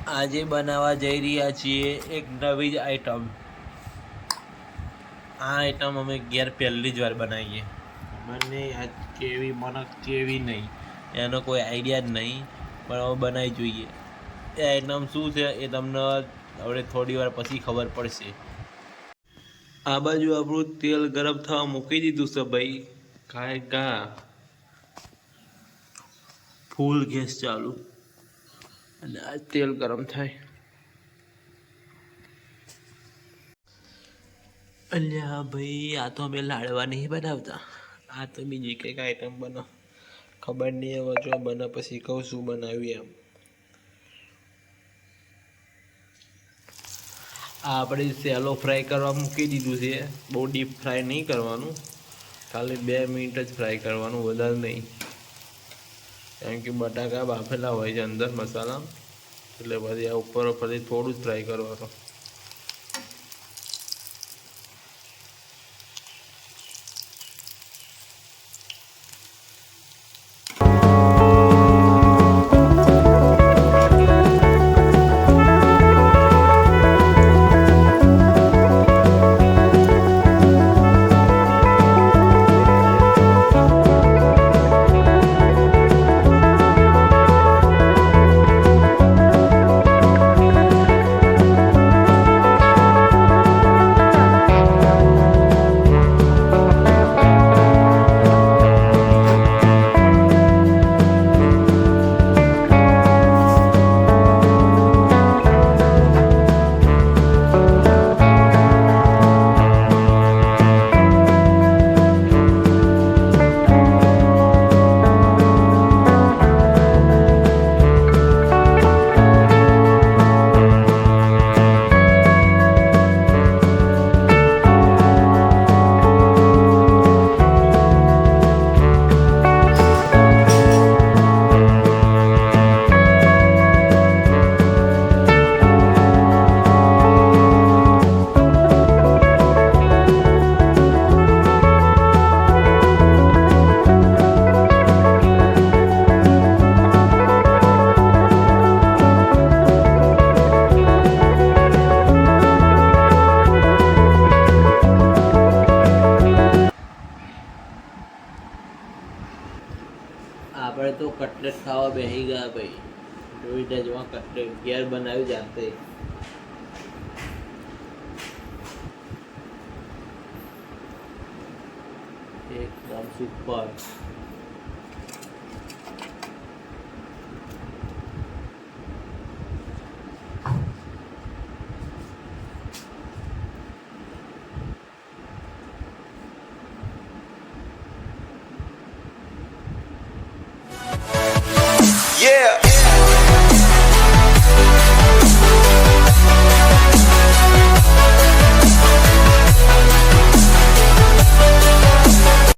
આજે બનાવવા જઈ રહ્યા છીએ એક નવી જ આઈટમ. આ આઈટમ અમે ઘેર પહેલી જ વાર બનાવીએ. મને આજ કેવી મને કેવી નહીં એનો કોઈ આઈડિયા જ નહીં, પણ હવે બનાવી જોઈએ. એ આઈટમ શું છે એ તમને હવે થોડી વાર પછી ખબર પડશે. આ બાજુ આપણું તેલ ગરમ થવા મૂકી દીધું છે ભાઈ. કા ફૂલ ગેસ ચાલુ અને આ તેલ ગરમ થાય. અલ્યા ભાઈ, આ તો અમે લાડવા નહીં બનાવતા, આ તો બીજી કંઈક આઈટમ બનાવ. ખબર નહીં હવે જો બને પછી કહું શું બનાવ્યું એમ. આ આપણે સેલો ફ્રાય કરવા મૂકી દીધું છે. બહુ ડીપ ફ્રાય નહીં કરવાનું, ખાલી 2 મિનિટ જ ફ્રાય કરવાનું, વધારે નહીં. કારણ કે બટાકા બાફેલા હોય છે અંદર મસાલા, એટલે પછી આ ઉપર ફરી થોડું જ ફ્રાય કરવાનું. આપણે તો કટલેટ ખાવા બેસી ગયા ભાઈ. જોઈ દેજો કટલેટ ઘેર બનાવી જાતે. એકદમ સુપર. Yeah.